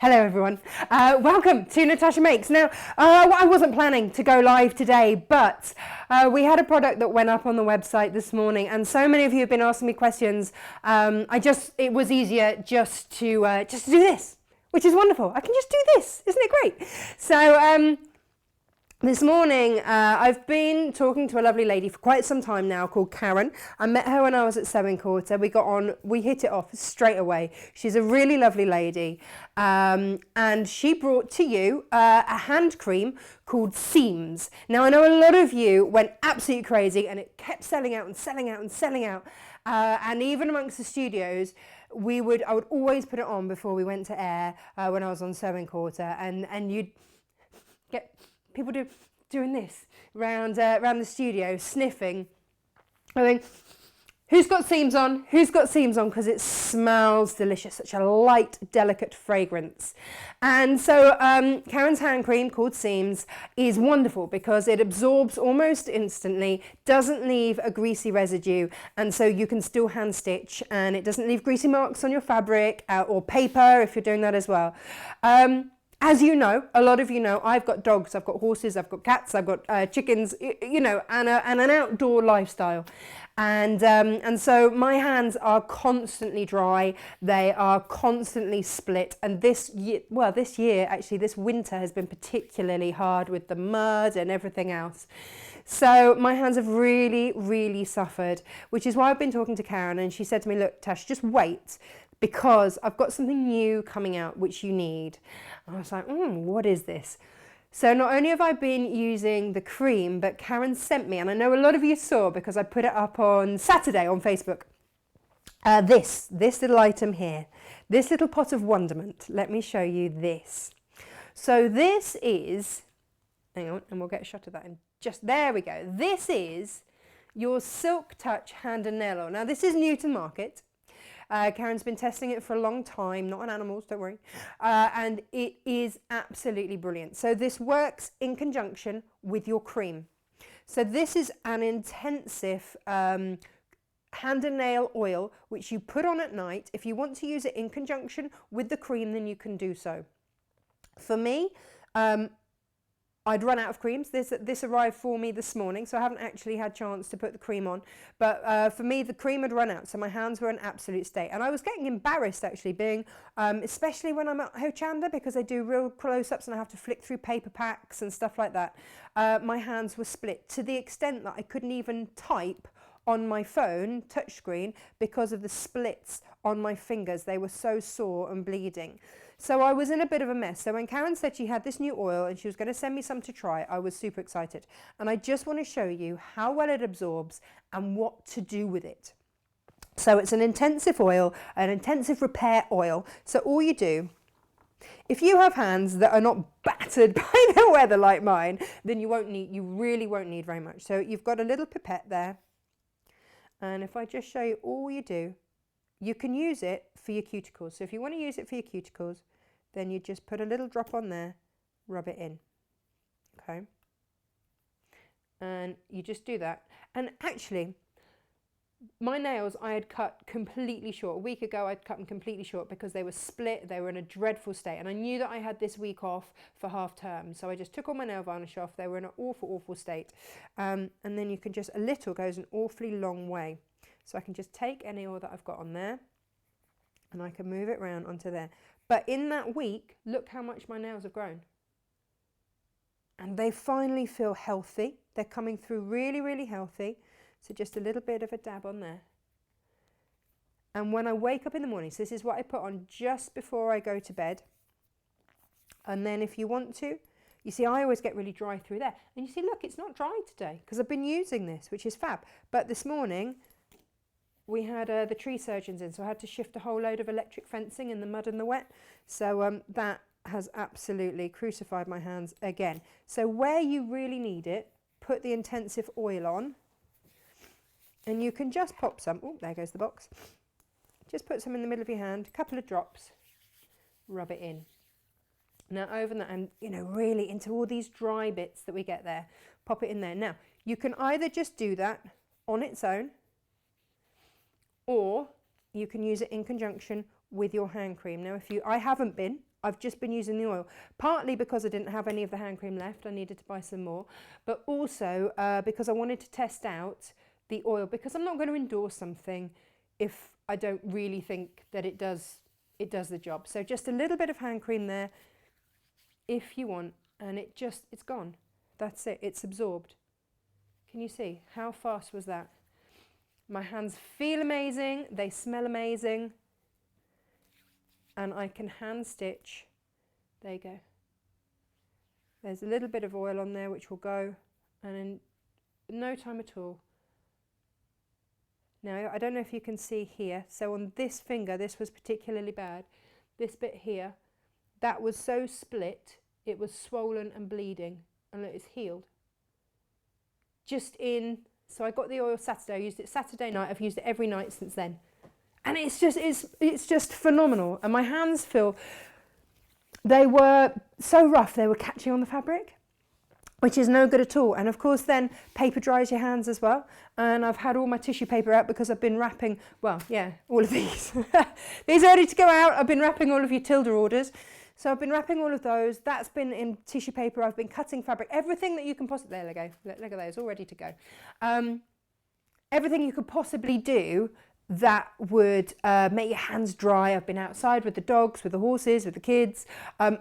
Hello everyone, welcome to Natasha Makes. Now, I wasn't planning to go live today, but we had a product that went up on the website this morning, and so many of you have been asking me questions. It was easier just to do this, which is wonderful. I can just do this, isn't it great? So this morning, I've been talking to a lovely lady for quite some time now called Karen. I met her when I was at Sewing Quarter. We got on, we hit it off straight away. She's a really lovely lady. And she brought to you a hand cream called Seams. Now, I know a lot of you went absolutely crazy and it kept selling out and selling out and selling out. And even amongst the studios, I would always put it on before we went to air when I was on Sewing Quarter. And you'd get people doing this around the studio, sniffing. I think, who's got Seams on? Who's got Seams on? Because it smells delicious, such a light, delicate fragrance. And so Karen's hand cream called Seams is wonderful because it absorbs almost instantly, doesn't leave a greasy residue, and so you can still hand stitch, and it doesn't leave greasy marks on your fabric or paper if you're doing that as well. As you know, a lot of you know, I've got dogs, I've got horses, I've got cats, I've got chickens, you know, and an outdoor lifestyle. And so my hands are constantly dry, they are constantly split. And this year, actually, this winter has been particularly hard with the mud and everything else. So my hands have really, really suffered, which is why I've been talking to Karen, and she said to me, look, Tash, just wait, because I've got something new coming out which you need. And I was like, what is this? So not only have I been using the cream, but Karen sent me, and I know a lot of you saw because I put it up on Saturday on Facebook, this little item here, this little pot of wonderment. Let me show you this. So this is, hang on, and we'll get a shot of that in just, there we go. This is your Silk Touch hand and nail oil. Now this is new to market. Karen's been testing it for a long time, not on animals, don't worry, and it is absolutely brilliant. So this works in conjunction with your cream. So this is an intensive hand and nail oil which you put on at night. If you want to use it in conjunction with the cream, then you can do so. For me, I'd run out of creams. This arrived for me this morning, so I haven't actually had a chance to put the cream on. But for me, the cream had run out, so my hands were in absolute state. And I was getting embarrassed, actually, being, especially when I'm at Hochanda, because I do real close-ups and I have to flick through paper packs and stuff like that. My hands were split to the extent that I couldn't even type on my phone touchscreen because of the splits on my fingers. They were so sore and bleeding. So I was in a bit of a mess. So when Karen said she had this new oil and she was going to send me some to try, I was super excited. And I just want to show you how well it absorbs and what to do with it. So it's an intensive oil, an intensive repair oil. So all you do, if you have hands that are not battered by the weather like mine, then you really won't need very much. So you've got a little pipette there. And if I just show you all you do, you can use it for your cuticles. So if you want to use it for your cuticles, then you just put a little drop on there, rub it in, okay? And you just do that. And actually, my nails I had cut completely short. A week ago, I'd cut them completely short because they were split, they were in a dreadful state. And I knew that I had this week off for half term. So I just took all my nail varnish off. They were in an awful, awful state. And then you can just, a little goes an awfully long way. So I can just take any oil that I've got on there and I can move it around onto there. But in that week, look how much my nails have grown. And they finally feel healthy. They're coming through really, really healthy. So just a little bit of a dab on there. And when I wake up in the morning, so this is what I put on just before I go to bed. And then if you want to, you see, I always get really dry through there. And you see, look, it's not dry today because I've been using this, which is fab. But this morning, we had the tree surgeons in, so I had to shift a whole load of electric fencing in the mud and the wet. So that has absolutely crucified my hands again. So where you really need it, put the intensive oil on. And you can just pop some, oh, there goes the box. Just put some in the middle of your hand, a couple of drops, rub it in. Now over that, and you know, really into all these dry bits that we get there, pop it in there. Now, you can either just do that on its own, or you can use it in conjunction with your hand cream. Now, I haven't been, I've just been using the oil, partly because I didn't have any of the hand cream left. I needed to buy some more, but also because I wanted to test out the oil, because I'm not going to endorse something if I don't really think that it does the job. So just a little bit of hand cream there if you want, and it's gone. That's it, it's absorbed. Can you see? How fast was that? My hands feel amazing, they smell amazing, and I can hand stitch. There you go. There's a little bit of oil on there which will go, and in no time at all. Now, I don't know if you can see here, so on this finger, this was particularly bad. This bit here, that was so split, it was swollen and bleeding, and look, it's healed. So I got the oil Saturday, I used it Saturday night, I've used it every night since then. And it's just phenomenal. And my hands they were so rough, they were catching on the fabric, which is no good at all. And of course then paper dries your hands as well. And I've had all my tissue paper out because I've been wrapping, well, yeah, all of these. These are ready to go out. I've been wrapping all of your Tilda orders. So I've been wrapping all of those. That's been in tissue paper. I've been cutting fabric. Everything that you can possibly, there we go. Look at those, all ready to go. Everything you could possibly do that would make your hands dry. I've been outside with the dogs, with the horses, with the kids,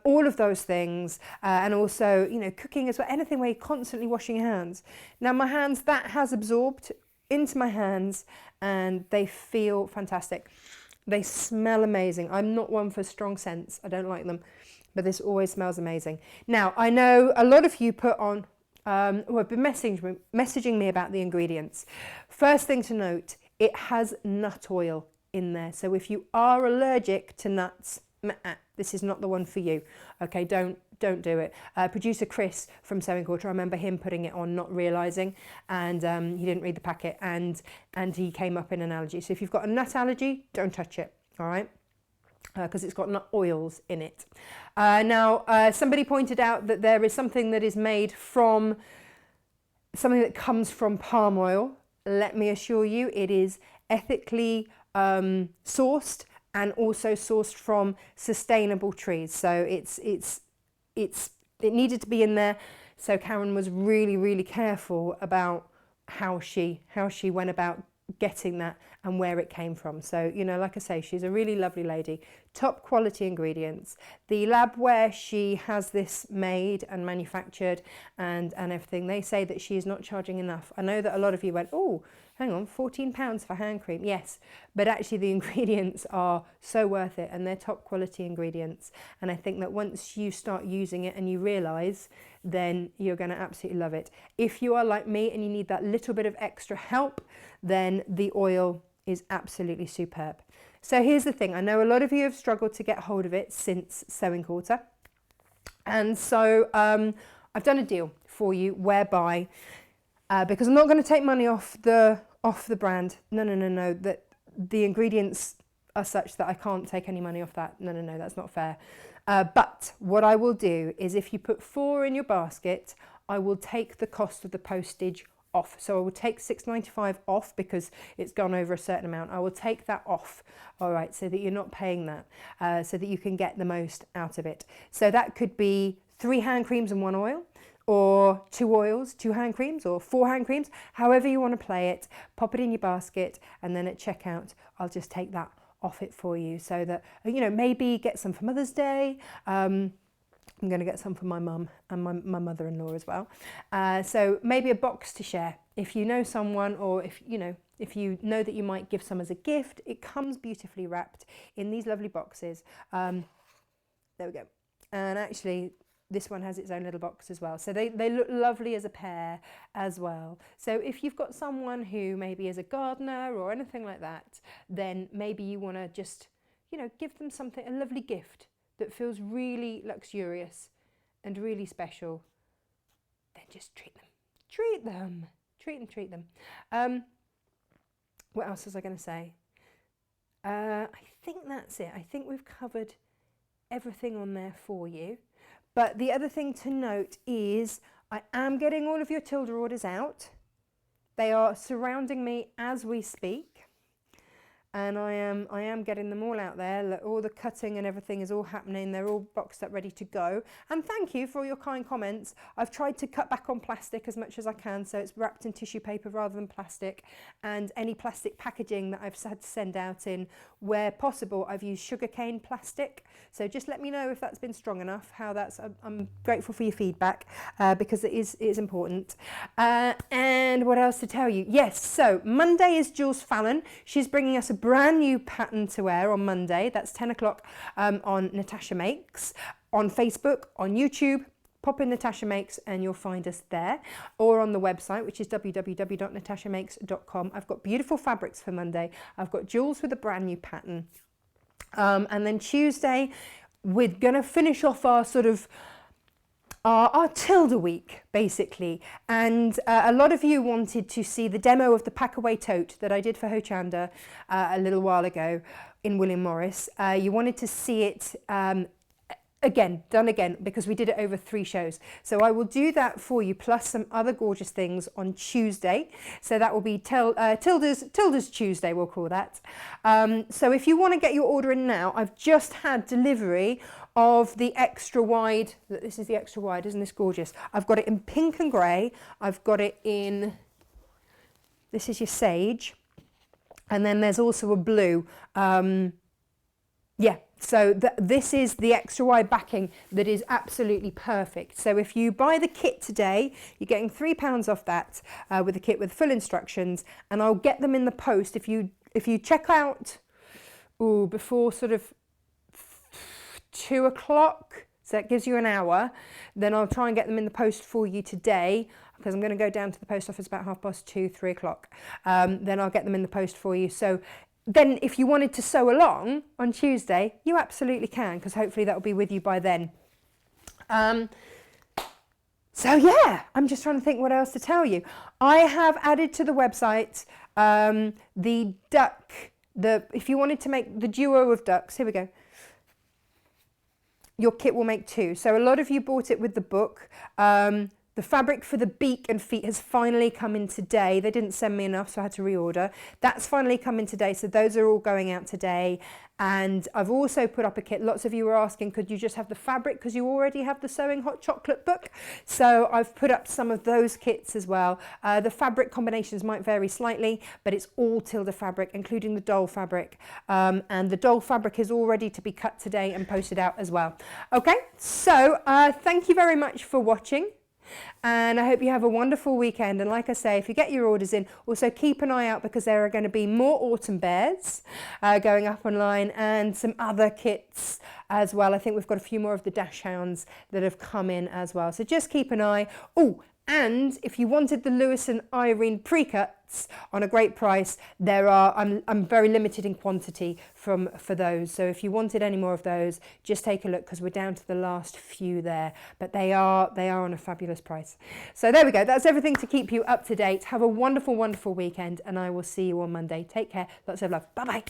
all of those things, and also, you know, cooking as well, anything where you're constantly washing your hands. Now my hands, that has absorbed into my hands, and they feel fantastic. They smell amazing. I'm not one for strong scents, I don't like them, but this always smells amazing. Now I know a lot of you put on, who have been messaging me about the ingredients. First thing to note, it has nut oil in there. So if you are allergic to nuts, this is not the one for you. Okay, don't do it. Producer Chris from Sewing Quarter, I remember him putting it on, not realising, and he didn't read the packet, and he came up in an allergy. So if you've got a nut allergy, don't touch it, all right? Because it's got nut oils in it. Now, somebody pointed out that there is something that is made from, something that comes from palm oil. Let me assure you, it is ethically sourced and also sourced from sustainable trees. So it needed to be in there. So Karen was really, really careful about how she went about getting that and where it came from. So, you know, like I say, she's a really lovely lady. Top quality ingredients. The lab where she has this made and manufactured and everything, they say that she is not charging enough. I know that a lot of you went, oh, hang on, £14 for hand cream. Yes, but actually the ingredients are so worth it, and they're top quality ingredients. And I think that once you start using it and you realise, then you're going to absolutely love it. If you are like me and you need that little bit of extra help, then the oil is absolutely superb. So here's the thing, I know a lot of you have struggled to get hold of it since Sewing Quarter, and so I've done a deal for you whereby, because I'm not going to take money off the brand, no, that the ingredients are such that I can't take any money off that, no, that's not fair. But what I will do is, if you put 4 in your basket, I will take the cost of the postage off. So I will take £6.95 off because it's gone over a certain amount. I will take that off, all right, so that you're not paying that, so that you can get the most out of it. So that could be 3 hand creams and 1 oil, or 2 oils, 2 hand creams, or 4 hand creams, however you want to play it. Pop it in your basket, and then at checkout, I'll just take that off it for you, so that, you know, maybe get some for Mother's Day. I'm going to get some for my mum and my mother-in-law as well. So maybe a box to share. If you know someone, or if you know that you might give some as a gift, it comes beautifully wrapped in these lovely boxes. There we go. And actually, this one has its own little box as well. So they look lovely as a pair as well. So if you've got someone who maybe is a gardener or anything like that, then maybe you want to just, you know, give them something, a lovely gift that feels really luxurious and really special. Then just treat them. What else was I going to say? I think that's it. I think we've covered everything on there for you. But the other thing to note is I am getting all of your Tilda orders out. They are surrounding me as we speak. and I am getting them all out there. Look, all the cutting and everything is all happening. They're all boxed up, ready to go. And thank you for all your kind comments. I've tried to cut back on plastic as much as I can, so it's wrapped in tissue paper rather than plastic. And any plastic packaging that I've had to send out in, where possible, I've used sugarcane plastic. So just let me know if that's been strong enough. I'm grateful for your feedback because it is important. And what else to tell you? Yes, so Monday is Jules Fallon. She's bringing us a brand new pattern to wear on Monday. That's 10 o'clock on Natasha Makes, on Facebook, on YouTube. Pop in Natasha Makes and you'll find us there, or on the website, which is www.natashamakes.com. I've got beautiful fabrics for Monday. I've got Jules with a brand new pattern. And then Tuesday, we're going to finish off our sort of our Tilda week, basically. And a lot of you wanted to see the demo of the pack-away tote that I did for Hochanda a little while ago in William Morris. You wanted to see it done again, because we did it over 3 shows. So I will do that for you, plus some other gorgeous things on Tuesday. So that will be Tilda's Tuesday, we'll call that. So if you want to get your order in now, I've just had delivery of the extra wide. This is the extra wide, isn't this gorgeous? I've got it in pink and grey. I've got it in, this is your sage. And then there's also a blue. So this is the extra wide backing that is absolutely perfect. So if you buy the kit today, you're getting £3 off that with the kit with full instructions, and I'll get them in the post. If you check out before sort of 2 o'clock, so that gives you an hour, then I'll try and get them in the post for you today, because I'm going to go down to the post office about 2:30, 3 o'clock. Then I'll get them in the post for you. So then if you wanted to sew along on Tuesday, you absolutely can, because hopefully that will be with you by then. So yeah, I'm just trying to think what else to tell you. I have added to the website the duck, if you wanted to make the duo of ducks, here we go. Your kit will make 2. So a lot of you bought it with the book. The fabric for the beak and feet has finally come in today. They didn't send me enough, so I had to reorder. That's finally come in today, so those are all going out today. And I've also put up a kit. Lots of you were asking, could you just have the fabric, because you already have the Sewing Hot Chocolate book? So I've put up some of those kits as well. The fabric combinations might vary slightly, but it's all Tilda fabric, including the doll fabric. And the doll fabric is all ready to be cut today and posted out as well. Okay, so thank you very much for watching. And I hope you have a wonderful weekend. And like I say, if you get your orders in, also keep an eye out, because there are going to be more autumn bears going up online, and some other kits as well. I think we've got a few more of the dash hounds that have come in as well. So just keep an eye. Oh, and if you wanted the Lewis and Irene pre-cuts on a great price, I'm very limited in quantity for those. So if you wanted any more of those, just take a look, because we're down to the last few there. But they are on a fabulous price. So there we go. That's everything to keep you up to date. Have a wonderful, wonderful weekend, and I will see you on Monday. Take care. Lots of love. Bye-bye.